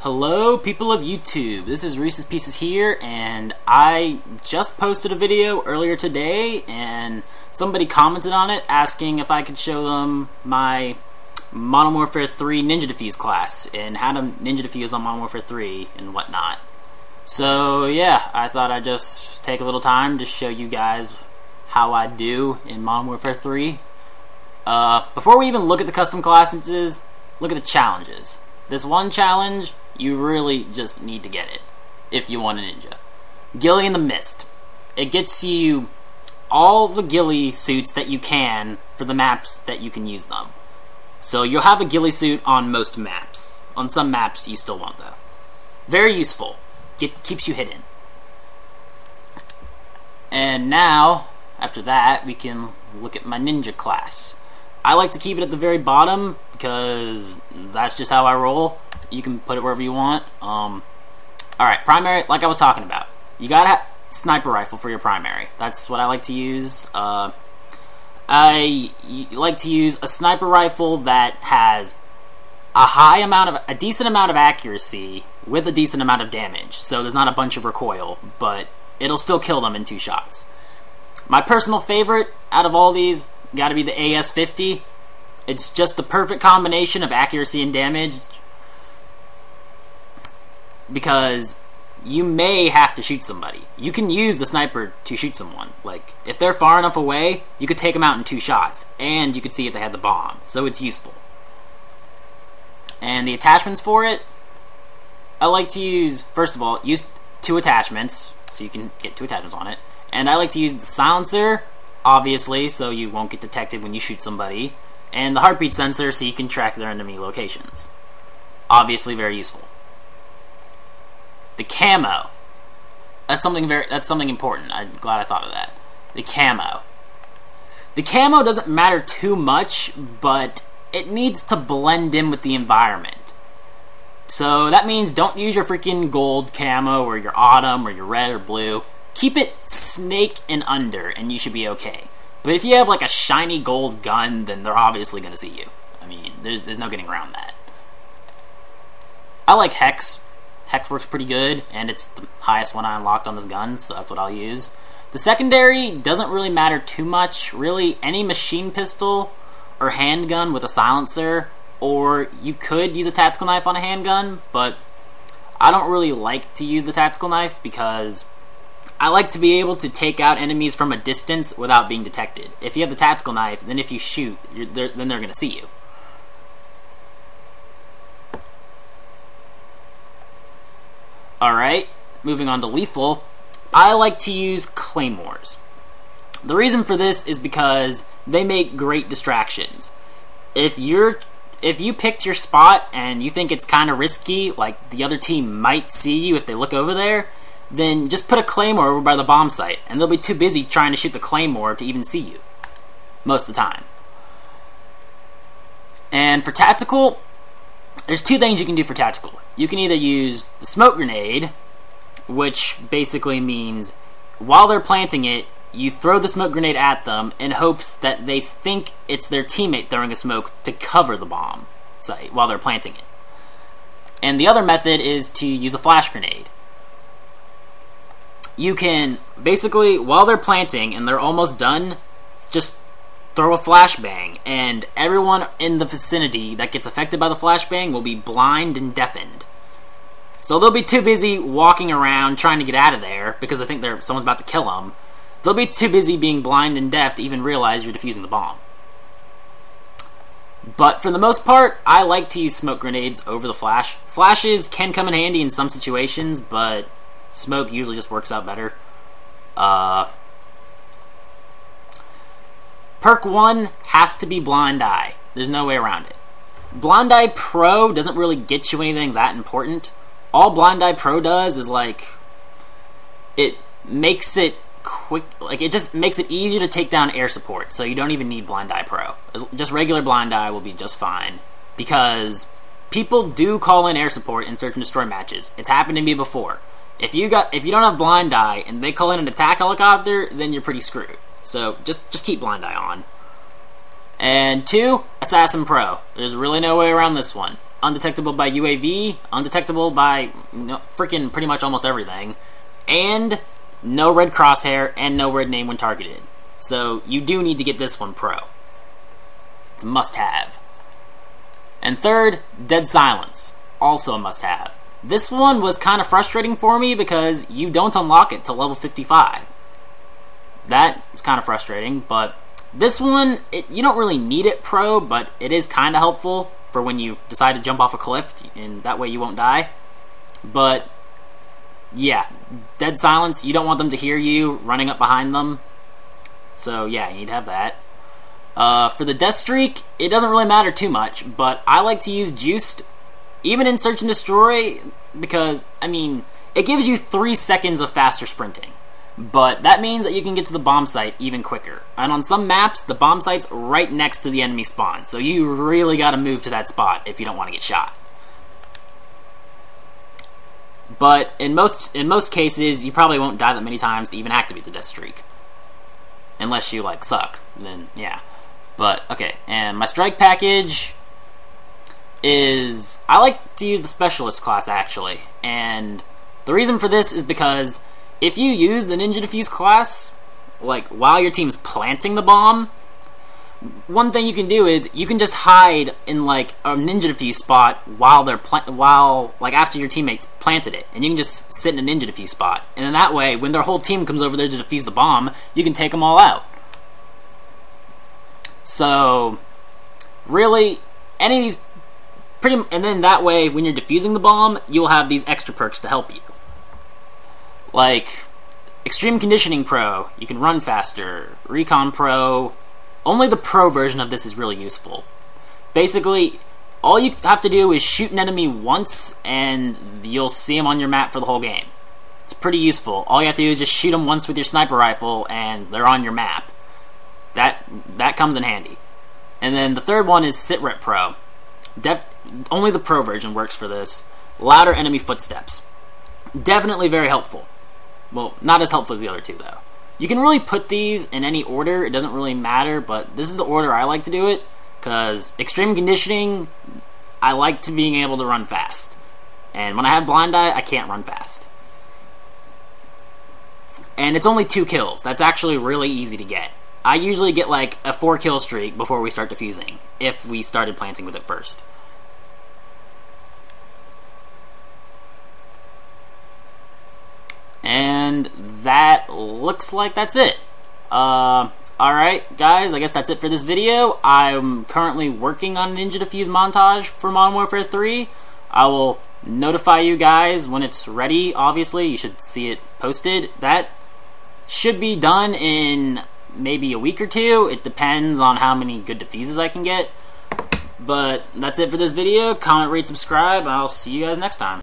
Hello, people of YouTube. This is Reese's Pieces here, and I just posted a video earlier today, and somebody commented on it asking if I could show them my Modern Warfare 3 Ninja Defuse class, and how to Ninja Defuse on Modern Warfare 3 and whatnot. So, yeah, I thought I'd just take a little time to show you guys how I do in Modern Warfare 3. Before we even look at the custom classes, look at the challenges. This one challenge, you really just need to get it if you want a ninja. Ghillie in the Mist. It gets you all the ghillie suits that you can for the maps that you can use them. So you'll have a ghillie suit on most maps. On some maps you still won't though. Very useful. Keeps you hidden. And now, after that, we can look at my ninja class. I like to keep it at the very bottom because that's just how I roll. You can put it wherever you want. Alright, primary, like I was talking about. You gotta have sniper rifle for your primary. That's what I like to use. I like to use a sniper rifle that has a decent amount of accuracy with a decent amount of damage. So there's not a bunch of recoil, but it'll still kill them in 2 shots. My personal favorite out of all these gotta be the AS-50. It's just the perfect combination of accuracy and damage, because you may have to shoot somebody. You can use the sniper to shoot someone. Like, if they're far enough away, you could take them out in 2 shots, and you could see if they had the bomb, so it's useful. And the attachments for it, I like to use, first of all, use 2 attachments, so you can get 2 attachments on it, and I like to use the silencer, obviously, so you won't get detected when you shoot somebody, and the heartbeat sensor so you can track their enemy locations. Obviously very useful. The camo. That's something important. I'm glad I thought of that. The camo. The camo doesn't matter too much, but it needs to blend in with the environment. So that means don't use your freaking gold camo or your autumn or your red or blue. Keep it snake and under, and you should be okay. But if you have like a shiny gold gun, then they're obviously going to see you. I mean, there's no getting around that. I like Hex. Hex works pretty good, and it's the highest one I unlocked on this gun, so that's what I'll use. The secondary doesn't really matter too much. Really, any machine pistol or handgun with a silencer, or you could use a tactical knife on a handgun, but I don't really like to use the tactical knife because I like to be able to take out enemies from a distance without being detected. If you have the tactical knife, then if you shoot, then they're going to see you. Alright, moving on to lethal. I like to use claymores. The reason for this is because they make great distractions. If you picked your spot and you think it's kind of risky, like the other team might see you if they look over there, then just put a claymore over by the bomb site, and they'll be too busy trying to shoot the claymore to even see you. Most of the time. And for tactical, there's 2 things you can do for tactical. You can either use the smoke grenade, which basically means while they're planting it, you throw the smoke grenade at them in hopes that they think it's their teammate throwing a smoke to cover the bomb site while they're planting it. And the other method is to use a flash grenade. You can, basically, while they're planting and they're almost done, just throw a flashbang, and everyone in the vicinity that gets affected by the flashbang will be blind and deafened. So they'll be too busy walking around trying to get out of there because they think someone's about to kill them. They'll be too busy being blind and deaf to even realize you're defusing the bomb. But for the most part, I like to use smoke grenades over the flash. Flashes can come in handy in some situations, but smoke usually just works out better. Perk 1 has to be Blind Eye. There's no way around it. Blind Eye Pro doesn't really get you anything that important. All Blind Eye Pro does is, like, it makes it quick, like, it just makes it easier to take down air support, so you don't even need Blind Eye Pro. Just regular Blind Eye will be just fine, because people do call in air support in search and destroy matches. It's happened to me before. If you don't have Blind Eye and they call in an attack helicopter, then you're pretty screwed. So just keep Blind Eye on. And 2, Assassin Pro. There's really no way around this one. undetectable by UAV, undetectable by freaking pretty much almost everything, and no red crosshair and no red name when targeted. So you do need to get this one pro. It's a must-have. And third, Dead Silence, also a must-have. This one was kind of frustrating for me because you don't unlock it till level 55. That is kind of frustrating, but this one, you don't really need it pro, but it is kind of helpful for when you decide to jump off a cliff, and that way you won't die. But yeah, Dead Silence, you don't want them to hear you running up behind them. So yeah, you need to have that. For the Death Streak, it doesn't really matter too much, but I like to use Juiced, even in Search and Destroy, because, I mean, it gives you 3 seconds of faster sprinting. But that means that you can get to the bomb site even quicker. And on some maps, the bomb site's right next to the enemy spawn, so you really gotta move to that spot if you don't want to get shot. But in most cases, you probably won't die that many times to even activate the Death Streak. Unless you, like, suck. Then, yeah. But, okay. And my strike package is... I like to use the Specialist class, actually. And the reason for this is because if you use the Ninja Defuse class, like, while your team's planting the bomb, one thing you can do is you can just hide in, like, a Ninja Defuse spot while they're after your teammates planted it, and you can just sit in a Ninja Defuse spot, and then that way, when their whole team comes over there to defuse the bomb, you can take them all out. So, really, any of these and then that way, when you're defusing the bomb, you'll have these extra perks to help you. Like, Extreme Conditioning Pro, you can run faster. Recon Pro, only the Pro version of this is really useful. Basically, all you have to do is shoot an enemy once, and you'll see them on your map for the whole game. It's pretty useful. All you have to do is just shoot them once with your sniper rifle, and they're on your map. That comes in handy. And then the third one is Sitrep Pro. Only the Pro version works for this. Louder enemy footsteps. Definitely very helpful. Well, not as helpful as the other two, though. You can really put these in any order. It doesn't really matter, but this is the order I like to do it, because Extreme Conditioning, I like to being able to run fast. And when I have Blind Eye, I can't run fast. And it's only 2 kills. That's actually really easy to get. I usually get like a 4-kill streak before we start defusing, if we started planting with it first. And that looks like that's it. Alright, guys, I guess that's it for this video. I'm currently working on Ninja Defuse Montage for Modern Warfare 3. I will notify you guys when it's ready, obviously. You should see it posted. That should be done in maybe a week or 2. It depends on how many good defuses I can get. But that's it for this video. Comment, rate, subscribe. I'll see you guys next time.